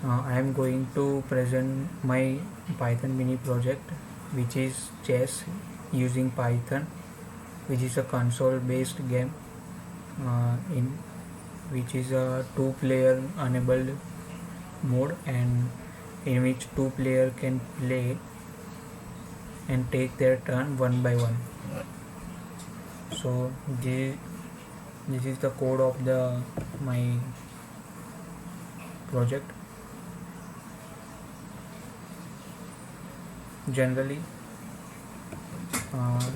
I am going to present my Python mini project, which is chess using Python, which is a console-based game, in which is a two-player enabled mode, and in which two player can play and take their turn one by one. So this is the code of the my project. Generally, uh,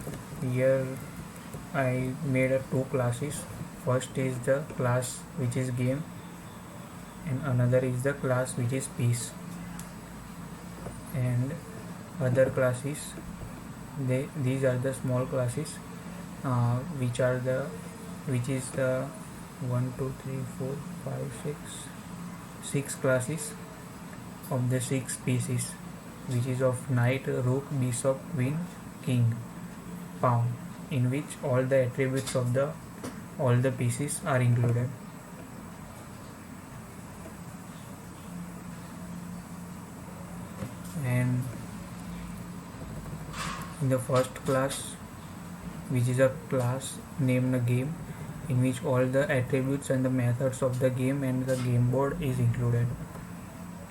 here I made two classes. First is the class which is game, and another is the class which is piece. And other classes, these are the small classes, which is the 6 classes of the 6 pieces, which is of knight, rook, bishop, queen, king, pawn, in which all the attributes of all the pieces are included. And in the first class, which is a class named a game, in which all the attributes and the methods of the game and the game board is included.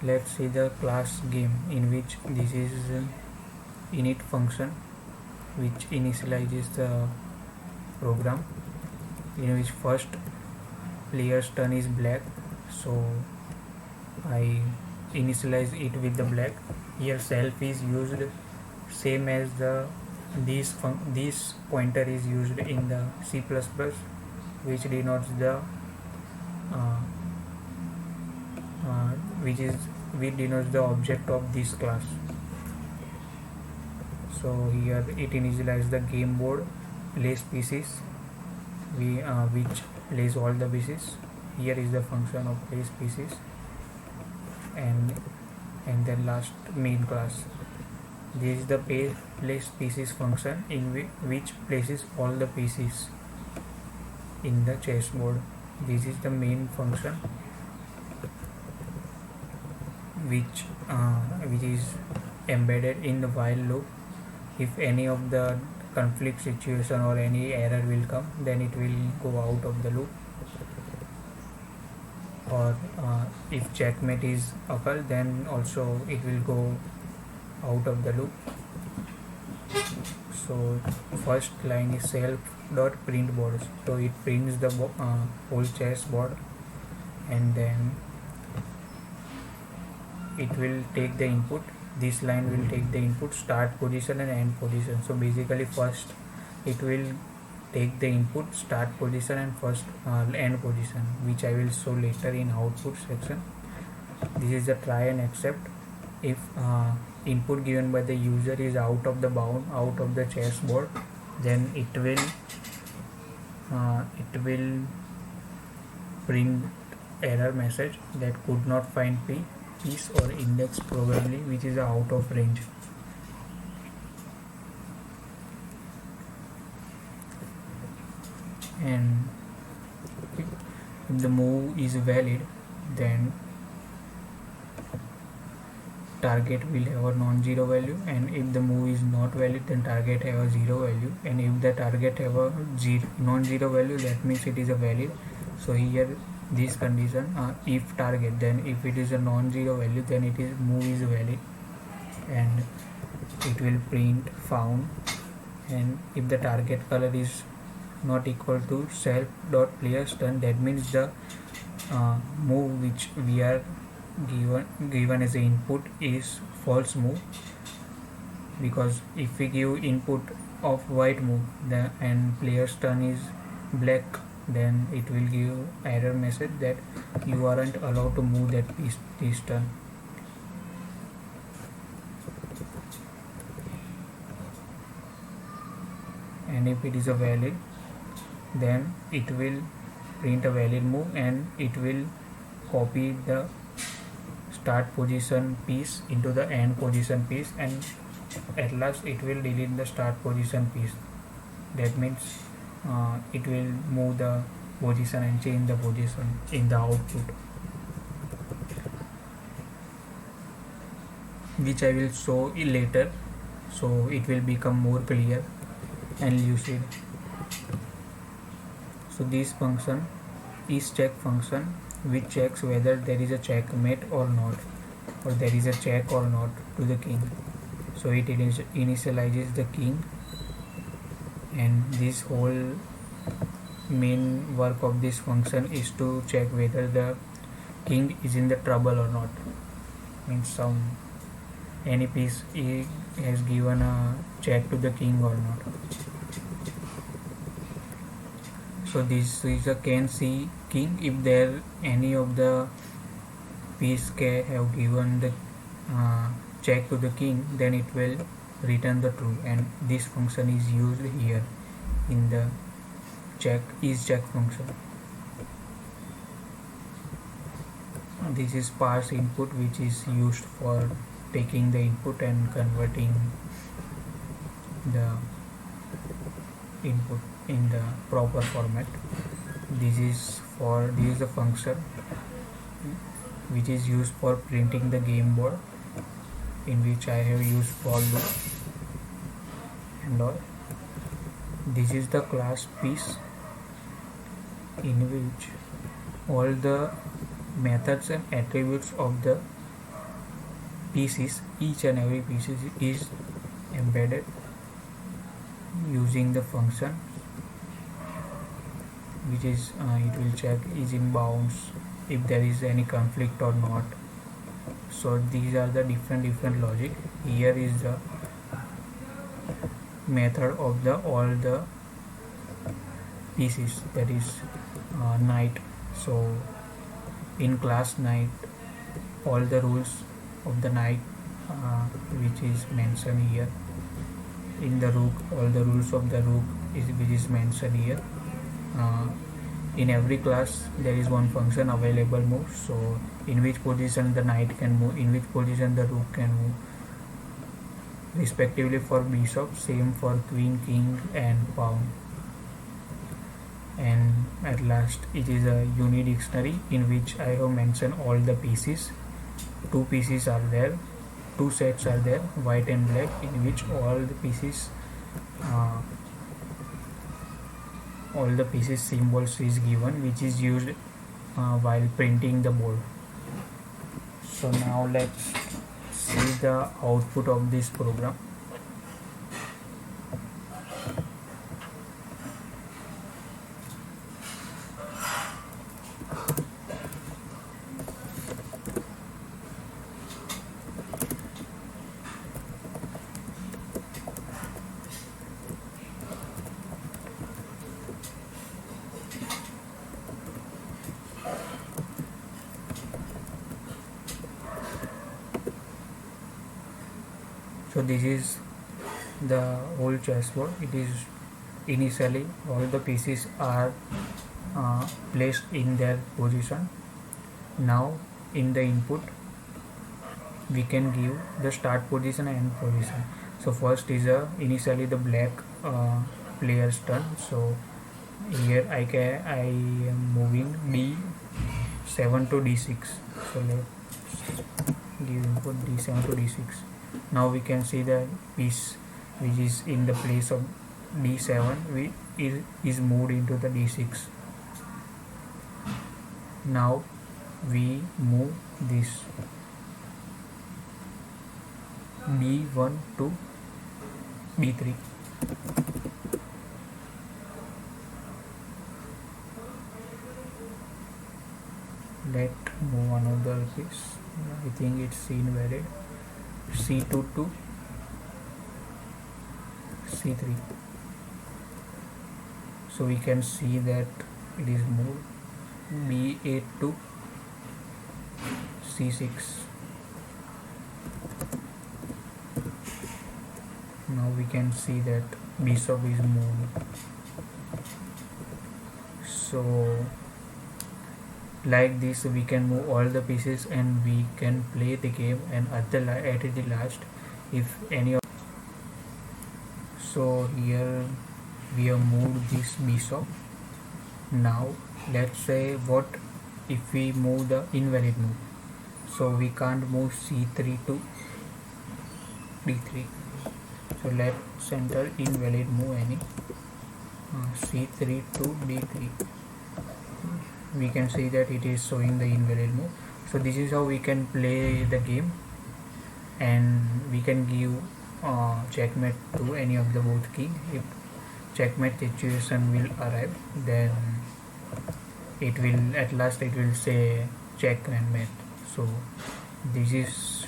Let's see the class game, in which this is init function, which initializes the program, in which first player's turn is black, so I initialize it with the black. Here self is used same as the this pointer is used in the C++, which denotes the uh, which denotes the object of this class. So here it initializes the game board, place pieces, which plays all the pieces. Here is the function of place pieces, and then last main class. This is the place pieces function, in which places all the pieces in the chessboard. This is the main function, which is embedded in the while loop. If any of the conflict situation or any error will come, then it will go out of the loop. Or if checkmate is occur, then also it will go out of the loop. So first line is self dot print board, so it prints the whole chessboard, and then it will take the input. This line will take the input start position and end position. So basically first it will take the input start position and first end position, which I will show later in output section. This is the try and accept. If input given by the user is out of the bound, out of the chessboard, then it will print error message that could not find piece or index probably, which is out of range. And if the move is valid, then target will have a non-zero value, and if the move is not valid, then target have a zero value, and if the target have a non-zero value, that means it is a valid. So here this condition, if target, then if it is a non-zero value, then it is move is valid, and it will print found. And if the target color is not equal to self dot player's turn, that means the move which we are given as a input is false move, because if we give input of white move and player's turn is black, then it will give error message that you aren't allowed to move that piece this turn. And if it is a valid, then it will print a valid move, and it will copy the start position piece into the end position piece, and at last it will delete the start position piece. That means it will move the position and change the position in the output. which I will show later, so it will become more clear and lucid. So this function is check function, which checks whether there is a checkmate or not, or there is a check or not to the king. So it initializes the king, and this whole main work of this function is to check whether the king is in the trouble or not. Means any piece has given a check to the king or not. So this is a can see king. If there any of the piece have given the check to the king, then it will return the true, and this function is used here in the check function. This is parse input, which is used for taking the input and converting the input in the proper format. This is a function which is used for printing the game board, in which I have used for loop and all. This is the class piece, in which all the methods and attributes of the pieces, each and every piece is embedded using the function, which is it will check is in bounds, if there is any conflict or not. So these are the different logic. Here is the method of the all the pieces, that is knight. So in class knight, all the rules of the knight which is mentioned here. In the rook, all the rules of the rook which is mentioned here. In every class there is one function available move, so in which position the knight can move, in which position the rook can move, respectively for bishop, same for queen, king and pawn. And at last, it is a uni dictionary, in which I have mentioned all the pieces. Two pieces are there, two sets are there, white and black, in which all the pieces symbols is given, which is used while printing the board. So now let's see the output of this program. So this is the whole chessboard. It is initially all the pieces are placed in their position. Now in the input we can give the start position and end position. So first is initially the black player's turn. So here I am moving d7 to d6. So let's give input d7 to d6. Now we can see the piece which is in the place of d7 is moved into the d6. Now we move this d1 to d3. Let's move another piece. I think it's invalid. c2 to c3. So we can see that it is moved b8 to c6. Now we can see that bishop is moved. So like this we can move all the pieces and we can play the game, and at the last, if any of so here we have moved this bishop. Now let's say what if we move the invalid move. So we can't move c3 to d3. So let's enter invalid move any. c3 to d3. We can see that it is showing the invalid move. So this is how we can play the game, and we can give checkmate to any of the both king. If checkmate situation will arrive, then it will at last it will say check and mate. So this is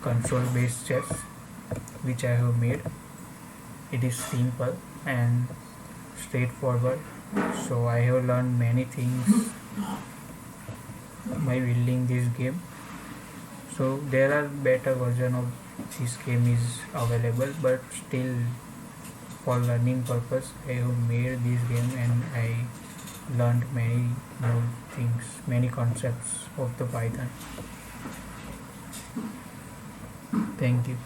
console based chess which I have made. It is simple and straightforward. So I have learned many things by building this game. So there are better version of this game is available, but still for learning purpose I have made this game, and I learned many more things, many concepts of the Python. Thank you.